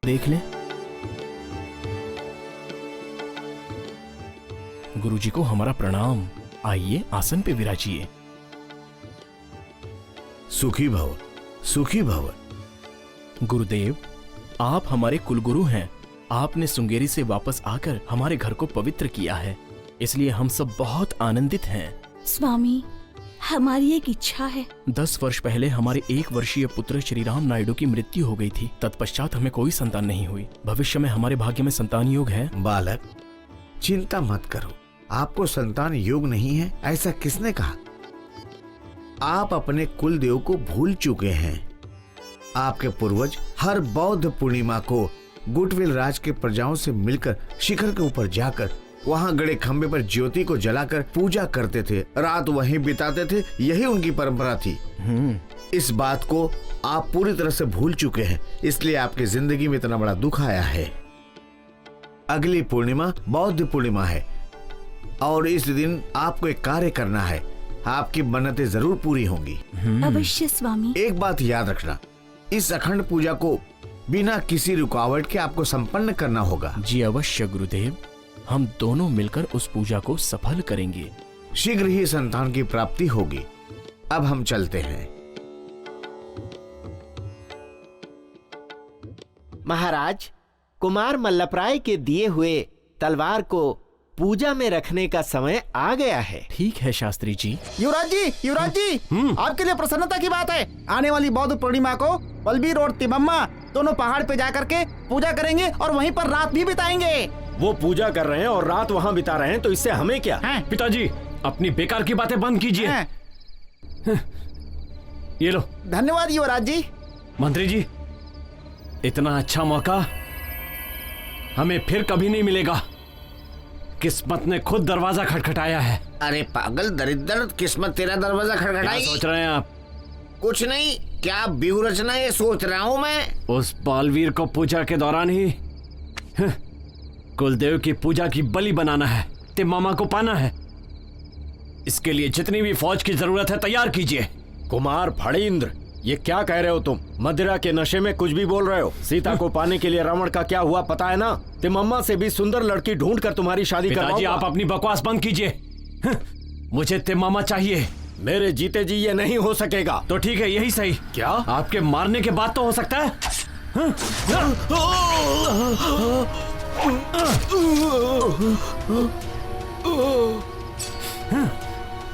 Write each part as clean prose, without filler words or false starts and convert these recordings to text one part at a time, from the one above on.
देख लें। गुरुजी को हमारा प्रणाम। आइए आसन पे विराजिए। सुखी भव, सुखी भव। गुरुदेव, आप हमारे कुलगुरु हैं। आपने सुंगेरी से वापस आकर हमारे घर को पवित्र किया है, इसलिए हम सब बहुत आनंदित हैं। स्वामी, हमारी एक इच्छा है। 10 वर्ष पहले हमारे 1 वर्षीय पुत्र श्री राम नायडू की मृत्यु हो गई थी। तत्पश्चात हमें कोई संतान नहीं हुई। भविष्य में हमारे भाग्य में संतान योग है। बालक, चिंता मत करो। आपको संतान योग नहीं है ऐसा किसने कहा? आप अपने कुल देव को भूल चुके हैं। आपके पूर्वज हर बौद्ध पूर्णिमा को गुटविल राज के प्रजाओं से मिलकर शिखर के ऊपर जाकर वहां गड़े खंबे पर ज्योति को जलाकर पूजा करते थे, रात वहीं बिताते थे। यही उनकी परंपरा थी। इस बात को आप पूरी तरह से भूल चुके हैं, इसलिए आपकी जिंदगी में इतना बड़ा दुख आया है। अगली पूर्णिमा बौद्ध पूर्णिमा है और इस दिन आपको एक कार्य करना है। आपकी मन्नतें जरूर पूरी होंगी। अवश्य स्वामी। एक बात याद रखना, इस अखंड पूजा को बिना किसी रुकावट के आपको संपन्न करना होगा। जी अवश्य गुरुदेव, हम दोनों मिलकर उस पूजा को सफल करेंगे। शीघ्र ही संतान की प्राप्ति होगी। अब हम चलते हैं। महाराज, कुमार मल्लप्राय के दिए हुए तलवार को पूजा में रखने का समय आ गया है। ठीक है शास्त्री जी। युवराज जी, आपके लिए प्रसन्नता की बात है। आने वाली बौद्ध पूर्णिमा को बलबीर और तिम्मा दोनों पहाड़ पे जाकर के पूजा करेंगे और वहीं पर रात भी बिताएंगे। वो पूजा कर रहे हैं और रात वहाँ बिता रहे हैं, तो इससे हमें क्या? पिताजी, अपनी बेकार की बातें बंद कीजिए। ये लो। धन्यवाद युवराज जी। मंत्री जी, इतना अच्छा मौका हमें फिर कभी नहीं मिलेगा। किस्मत ने खुद दरवाजा खटखटाया है। अरे पागल दरिद्र, किस्मत तेरा दरवाजा खटखटाई। क्या सोच रहे हैं आप? कुछ नहीं, क्या व्यूह रचना ये सोच रहा हूँ मैं। उस बालवीर को पूजा के दौरान ही कुलदेव की पूजा की बलि बनाना है, तिम्मा को पाना है। इसके लिए जितनी भी फौज की जरूरत है तैयार कीजिए। कुमार फणींद्र, ये क्या कह रहे हो तुम? मदिरा के नशे में कुछ भी बोल रहे हो। सीता को पाने के लिए रावण का क्या हुआ पता है ना? तिम्मा से भी सुंदर लड़की ढूंढ कर तुम्हारी शादी करवाऊंगा। आप अपनी बकवास बंद कीजिए। मुझे तिम्मा चाहिए। मेरे जीते जी ये नहीं हो सकेगा। तो ठीक है, यही सही। क्या? आपके मारने के बाद तो हो सकता है।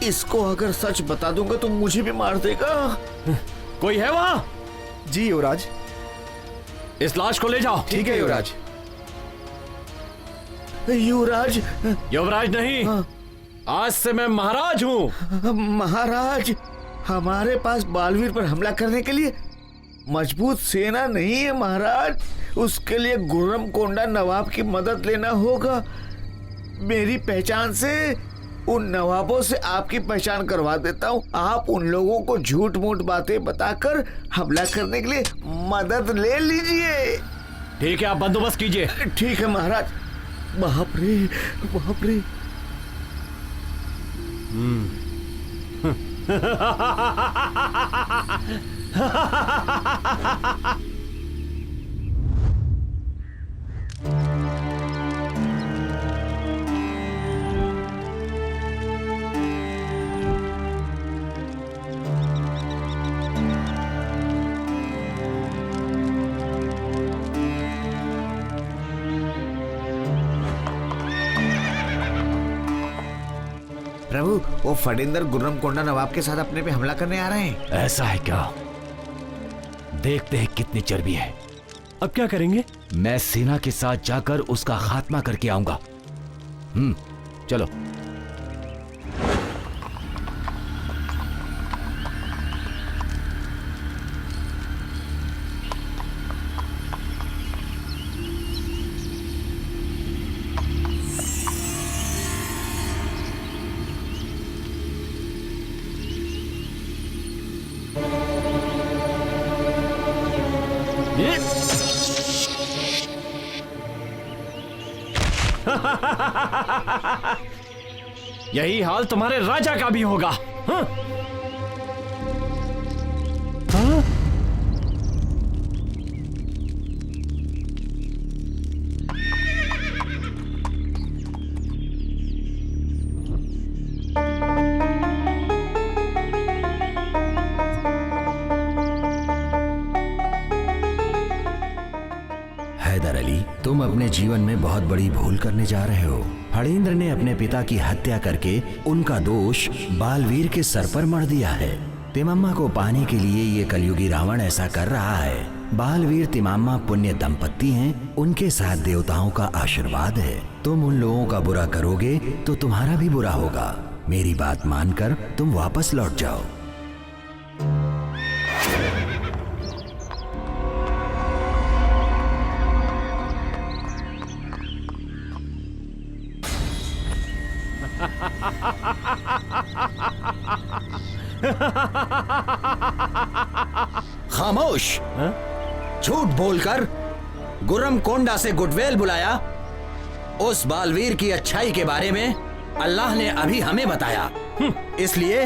इसको अगर सच बता दूंगा तो मुझे भी मार देगा। कोई है वहाँ? जी युवराज। इस लाश को ले जाओ। ठीक है युवराज। युवराज? युवराज नहीं, आज से मैं महाराज हूँ। महाराज, हमारे पास बालवीर पर हमला करने के लिए मजबूत सेना नहीं है महाराज। उसके लिए गुर्रम कोंडा नवाब की मदद लेना होगा। मेरी पहचान से उन नवाबों से आपकी पहचान करवा देता हूँ। आप उन लोगों को झूठ मूठ बातें बताकर हमला करने के लिए मदद ले लीजिए। ठीक है, आप बंदोबस्त कीजिए। ठीक है महाराज। बाप रे, बाप रे। प्रभु, वो फणींद्र गुर्रम कोंडा नवाब के साथ अपने पे हमला करने आ रहे हैं। ऐसा है क्या? देखते हैं कितनी चर्बी है। अब क्या करेंगे? मैं सेना के साथ जाकर उसका खात्मा करके आऊंगा। चलो। यही हाल तुम्हारे राजा का भी होगा। हाँ? हाँ? तुम अपने जीवन में बहुत बड़ी भूल करने जा रहे हो। फणींद्र ने अपने पिता की हत्या करके उनका दोष बालवीर के सर पर मढ़ दिया है। तिमम्मा को पाने के लिए ये कलयुगी रावण ऐसा कर रहा है। बालवीर तिमम्मा पुण्य दंपत्ति हैं, उनके साथ देवताओं का आशीर्वाद है। तुम उन लोगों का बुरा करोगे तो तुम्हारा भी बुरा होगा। मेरी बात मानकर तुम वापस लौट जाओ। खामोश। झूठ बोलकर गुर्रम कोंडा से गुडवेल बुलाया। उस बालवीर की अच्छाई के बारे में अल्लाह ने अभी हमें बताया, इसलिए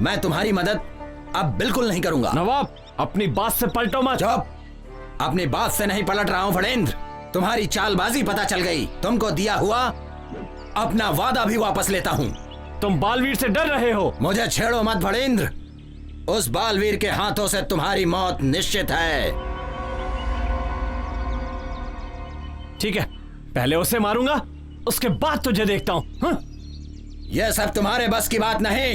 मैं तुम्हारी मदद अब बिल्कुल नहीं करूंगा। नवाब, अपनी बात से पलटो मत। चुप। अपनी बात से नहीं पलट रहा हूं फणींद्र। तुम्हारी चालबाजी पता चल गई। तुमको दिया हुआ अपना वादा भी वापस लेता हूं। तुम बालवीर से डर रहे हो। मुझे छेड़ो मत फणींद्र। उस बालवीर के हाथों से तुम्हारी मौत निश्चित है। ठीक है, पहले उसे मारूंगा, उसके बाद तुझे देखता हूं। यह सब तुम्हारे बस की बात नहीं।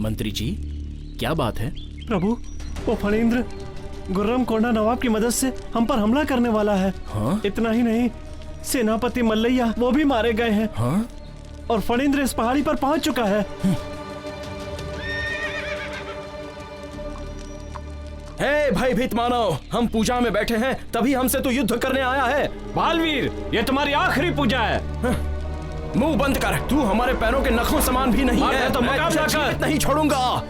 मंत्री जी, क्या बात है? प्रभु, वो फणींद्र गुर्रम कोंडा नवाब की मदद से हम पर हमला करने वाला है। हाँ? इतना ही नहीं, सेनापति मल्लैया वो भी मारे गए हैं। हाँ? और फणींद्र इस पहाड़ी पर पहुंच चुका है। हे भयभीत मानव, हम पूजा में बैठे हैं, तभी हमसे तो युद्ध करने आया है। बालवीर, ये तुम्हारी आखिरी पूजा है। मुंह बंद कर, तू हमारे पैरों के नखों समान भी नहीं है। तो मुकाबला कर। जीवित नहीं छोड़ूंगा।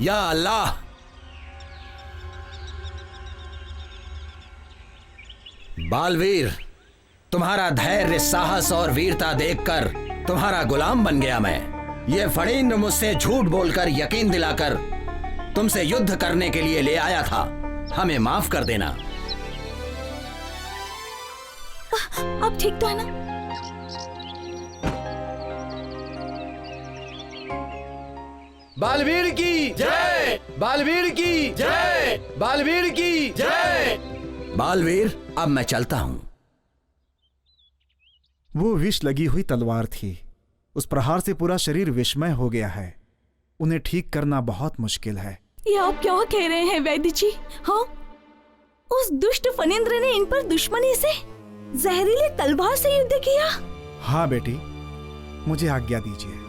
या अल्लाह, बालवीर, तुम्हारा धैर्य, साहस और वीरता देखकर तुम्हारा गुलाम बन गया मैं। ये फणींद्र मुझसे झूठ बोलकर यकीन दिलाकर तुमसे युद्ध करने के लिए ले आया था। हमें माफ कर देना। अब ठीक तो है ना? बालवीर की जय, बालवीर की जय, बालवीर की जय। बालवीर, अब मैं चलता हूं। वो विष लगी हुई तलवार थी। उस प्रहार से पूरा शरीर विषमय हो गया है। उन्हें ठीक करना बहुत मुश्किल है। ये आप क्या कह रहे हैं वैद्य जी? हाँ, उस दुष्ट फणींद्र ने इन पर दुश्मनी से जहरीले तलवार से युद्ध किया। हाँ बेटी, मुझे आज्ञा दीजिए।